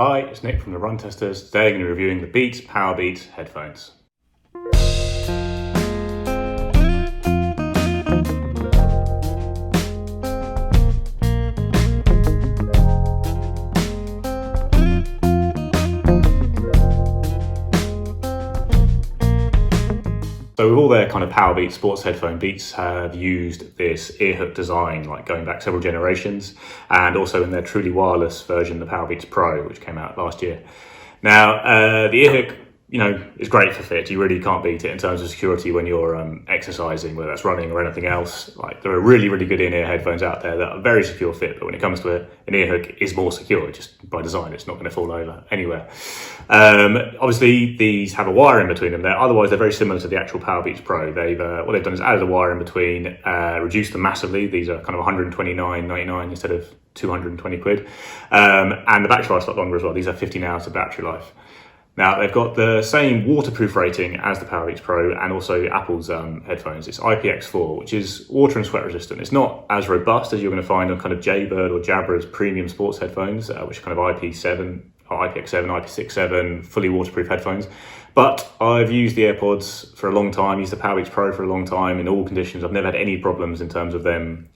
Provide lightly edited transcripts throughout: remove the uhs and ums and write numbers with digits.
Hi, it's Nick from the Run Testers. Today I'm going to be reviewing the Beats Powerbeats headphones. So with all their kind of Powerbeats sports headphone, Beats have used this earhook design, like going back several generations, and also in their truly wireless version, the Powerbeats Pro, which came out last year. Now, the earhook, is great for fit. You really can't beat it in terms of security when you're exercising, whether that's running or anything else. Like, there are really, really good in-ear headphones out there that are very secure fit, but when it comes to an earhook, it's more secure just by design. It's not going to fall over anywhere. Obviously, these have a wire in between them. Otherwise, they're very similar to the actual Powerbeats Pro. What they've done is added a wire in between, reduced them massively. These are kind of $129.99 instead of 220 quid. And the battery life's a lot longer as well. These are 15 hours of battery life. Now, they've got the same waterproof rating as the Powerbeats Pro and also Apple's headphones. It's IPX4, which is water and sweat resistant. It's not as robust as you're going to find on kind of Jaybird or Jabbra's premium sports headphones, which are kind of IP7, or IPX7, IP67, fully waterproof headphones. But I've used the AirPods for a long time, used the Powerbeats Pro for a long time in all conditions. I've never had any problems in terms of them,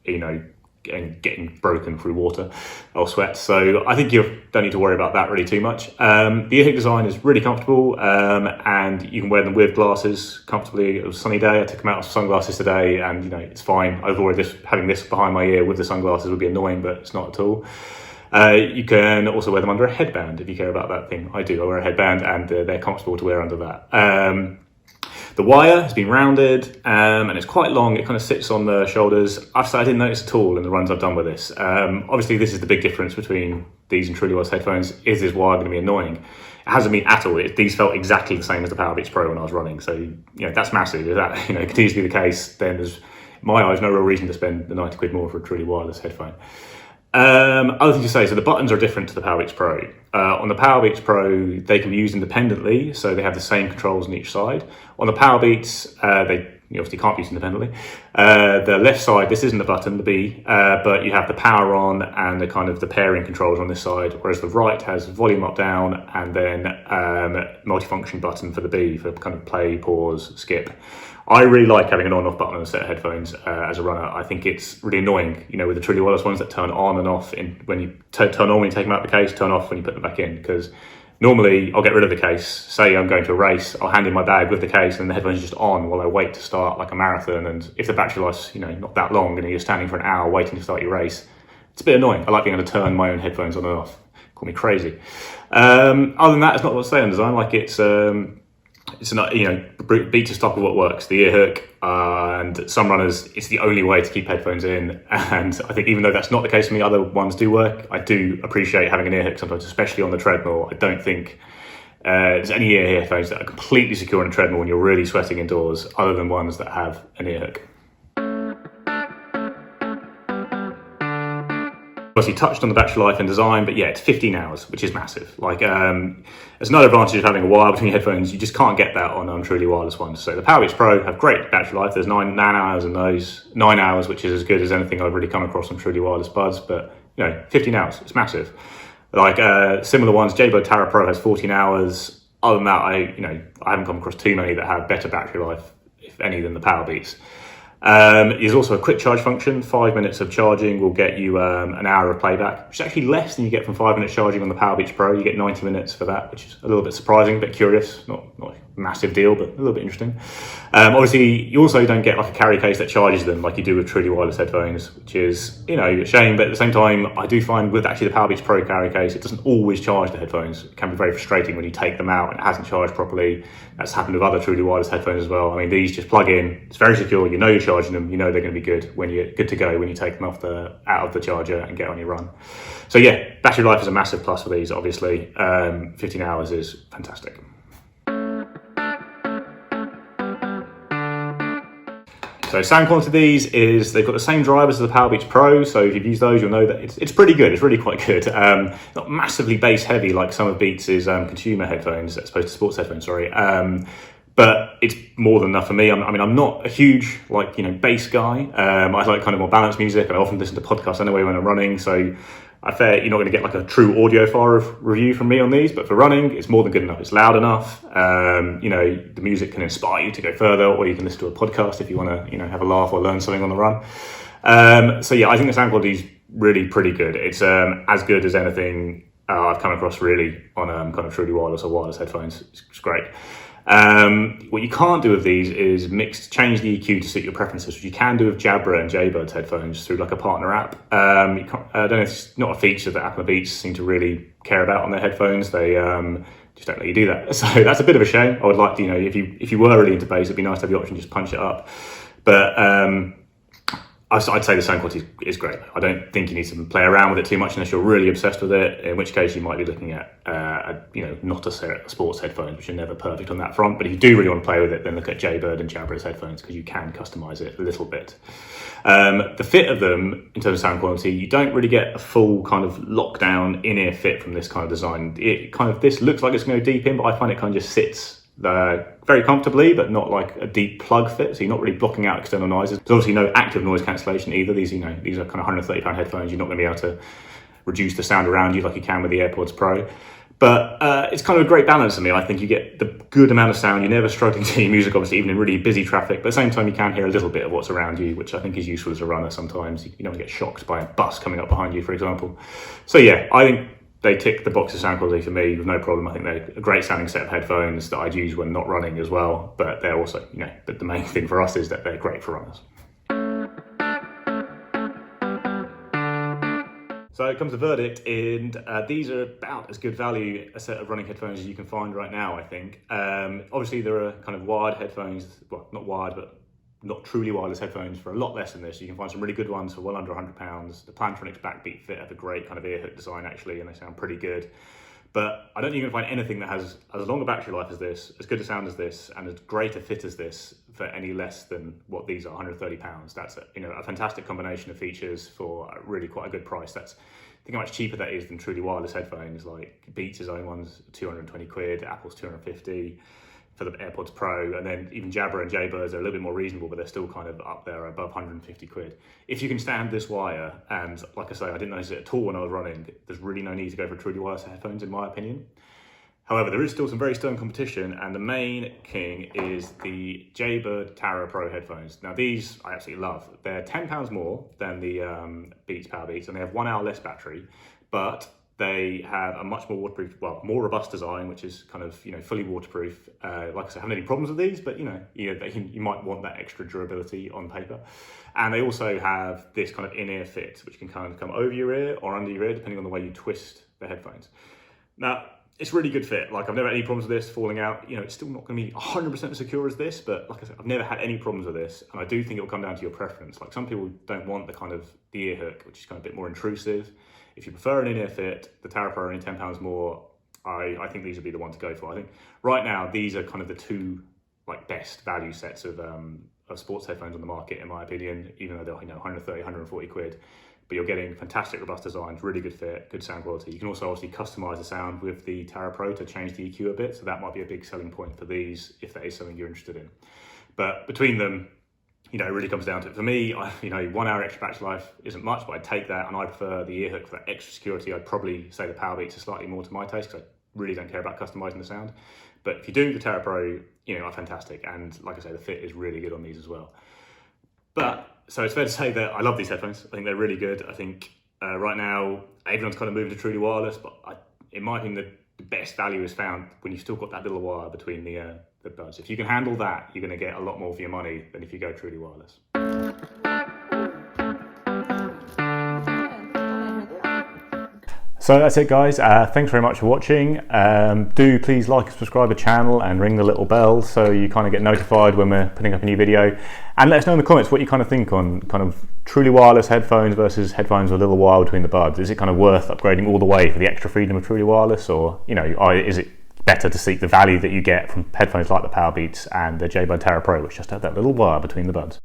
getting broken through water or sweat. So I think you don't need to worry about that really too much. The earhook design is really comfortable, and you can wear them with glasses comfortably. It was a sunny day. I took them out with sunglasses today, and it's fine. I was worried having this behind my ear with the sunglasses would be annoying, but it's not at all. You can also wear them under a headband if you care about that thing. I do. I wear a headband, and they're comfortable to wear under that. The wire has been rounded, and it's quite long. It kind of sits on the shoulders. I didn't notice at all in the runs I've done with this. Obviously, this is the big difference between these and truly wireless headphones. Is this wire going to be annoying? It hasn't been at all. These felt exactly the same as the Powerbeats Pro when I was running. So, that's massive. If that continues to be the case, then there's, in my eyes, no real reason to spend the 90 quid more for a truly wireless headphone. Other thing to say, so the buttons are different to the Powerbeats Pro. On the Powerbeats Pro, they can be used independently, so they have the same controls on each side. On the Powerbeats, they obviously can't be used independently. The left side, this isn't the button, the B, but you have the power on and the pairing controls on this side, whereas the right has volume up, down, and then multifunction button for the B, for kind of play, pause, skip. I really like having an on-off button on a set of headphones as a runner. I think it's really annoying, with the truly wireless ones that turn on and off when you turn on when you take them out of the case, turn off when you put them back in. Because normally I'll get rid of the case. Say I'm going to a race, I'll hand in my bag with the case and the headphones are just on while I wait to start like a marathon. And if the battery life's not that long and you're standing for an hour waiting to start your race, it's a bit annoying. I like being able to turn my own headphones on and off. Call me crazy. Other than that, it's not what to say on design. Like it's not, Beats is top of what works. The earhook, and some runners, it's the only way to keep headphones in. And I think even though that's not the case for me, other ones do work. I do appreciate having an earhook sometimes, especially on the treadmill. I don't think there's any ear headphones that are completely secure on a treadmill when you're really sweating indoors, other than ones that have an earhook. Obviously touched on the battery life and design, but yeah, it's 15 hours, which is massive. Like, there's no advantage of having a wire between your headphones. You just can't get that on truly wireless ones. So the Powerbeats Pro have great battery life. There's 9 hours in those, 9 hours, which is as good as anything I've really come across on truly wireless buds. But 15 hours, it's massive. Like similar ones, Jaybird Tarah Pro has 14 hours. Other than that, I haven't come across too many that have better battery life, if any, than the Powerbeats. There's also a quick charge function. 5 minutes of charging will get you an hour of playback, which is actually less than you get from 5 minutes charging on the Powerbeats Pro. You get 90 minutes for that, which is a little bit surprising, a bit curious. Not a massive deal, but a little bit interesting. Obviously, you also don't get like a carry case that charges them like you do with truly wireless headphones, which is, a shame. But at the same time, I do find with actually the Powerbeats Pro carry case, it doesn't always charge the headphones. It can be very frustrating when you take them out and it hasn't charged properly. That's happened with other truly wireless headphones as well. I mean, these just plug in. It's very secure. You're charging them. They're going to be good when you're good to go when you take them out of the charger and get on your run. So yeah, battery life is a massive plus for these. Obviously, 15 hours is fantastic. So sound quality of these is, they've got the same drivers as the Powerbeats Pro, so if you've used those, you'll know that it's pretty good. It's really quite good. Not massively bass heavy like some of Beats' consumer headphones, as opposed to sports headphones, sorry. But it's more than enough for me. I'm not a huge bass guy. I like kind of more balanced music, and I often listen to podcasts anyway when I'm running. So You're not going to get like a true audiophile review from me on these, but for running, it's more than good enough. It's loud enough. The music can inspire you to go further, or you can listen to a podcast if you want to, have a laugh or learn something on the run. So yeah, I think the sound quality is really pretty good. It's as good as anything I've come across really on kind of truly wireless or wireless headphones. It's great. What you can't do with these is change the EQ to suit your preferences, which you can do with Jabra and Jaybird headphones through like a partner app. I don't know, it's not a feature that Apple Beats seem to really care about on their headphones. They just don't let you do that. So that's a bit of a shame. I would like to, if you were really into bass, it'd be nice to have the option to just punch it up. But I'd say the sound quality is great. I don't think you need to play around with it too much unless you're really obsessed with it, in which case you might be looking at, not a sports headphones, which are never perfect on that front. But if you do really want to play with it, then look at Jaybird and Jabra's headphones, because you can customize it a little bit. The fit of them, in terms of sound quality, you don't really get a full kind of lockdown in-ear fit from this kind of design. This looks like it's going to go deep in, but I find it kind of just sits very comfortably, but not like a deep plug fit, so you're not really blocking out external noises. There's obviously no active noise cancellation either. These are kind of £130 headphones. You're not going to be able to reduce the sound around you like you can with the AirPods Pro. But it's kind of a great balance to me. I think you get the good amount of sound. You're never struggling to hear music, obviously, even in really busy traffic. But at the same time, you can hear a little bit of what's around you, which I think is useful as a runner sometimes. You don't get shocked by a bus coming up behind you, for example. So yeah, I think they tick the box of sound quality for me with no problem. I think they're a great sounding set of headphones that I'd use when not running as well. But they're also, but the main thing for us is that they're great for runners. So it comes to verdict, and these are about as good value a set of running headphones as you can find right now, I think. Obviously, there are kind of wired headphones, well, not wired, but not truly wireless headphones for a lot less than this. You can find some really good ones for well under £100. The Plantronics Backbeat Fit have a great kind of ear hook design actually, and they sound pretty good. But I don't think you're going to find anything that has as long a battery life as this, as good a sound as this, and as great a fit as this for any less than what these are, £130. That's a fantastic combination of features for really quite a good price. Think how much cheaper that is than truly wireless headphones. Like Beats' own ones, 220 quid, Apple's 250 for the AirPods Pro, and then even Jabra and Jaybirds are a little bit more reasonable, but they're still kind of up there above 150 quid. If you can stand this wire, and like I say, I didn't notice it at all when I was running, there's really no need to go for truly wireless headphones in my opinion. However, there is still some very stern competition, and the main king is the Jaybird Tarah Pro headphones. Now these I absolutely love. They're £10 more than the Beats Powerbeats, and they have 1 hour less battery, but they have a much more waterproof, more robust design, which is kind of, fully waterproof. Like I said, I haven't had any problems with these, but you might want that extra durability on paper. And they also have this kind of in-ear fit, which can kind of come over your ear or under your ear, depending on the way you twist the headphones. Now, it's really good fit. Like I've never had any problems with this falling out. It's still not going to be 100% as secure as this, but like I said, I've never had any problems with this. And I do think it will come down to your preference. Like some people don't want the ear hook, which is kind of a bit more intrusive. If you prefer an in-ear fit, the Tarah Pro are only £10 more. I think these would be the one to go for. I think right now these are kind of the two best value sets of sports headphones on the market, in my opinion. Even though they're 130, 140 quid, but you're getting fantastic, robust designs, really good fit, good sound quality. You can also obviously customize the sound with the Tarah Pro to change the EQ a bit, so that might be a big selling point for these if that is something you're interested in. But between them, it really comes down to it. For me, 1 hour extra battery life isn't much, but I'd take that, and I prefer the ear hook for that extra security. I'd probably say the Powerbeats are slightly more to my taste, because I really don't care about customizing the sound. But if you do, the Tarah Pro, are fantastic. And like I say, the fit is really good on these as well. So it's fair to say that I love these headphones. I think they're really good. I think right now, everyone's kind of moving to truly wireless, but in my opinion, the best value is found when you've still got that little wire between the buds. If you can handle that, you're going to get a lot more for your money than if you go truly wireless. So that's it, guys. Thanks very much for watching. Do please like and subscribe to the channel and ring the little bell so you kind of get notified when we're putting up a new video. And let us know in the comments what you kind of think on kind of truly wireless headphones versus headphones with a little wire between the buds. Is it kind of worth upgrading all the way for the extra freedom of truly wireless, or is it better to seek the value that you get from headphones like the Powerbeats and the Jaybird Tarah Pro, which just have that little wire between the buds?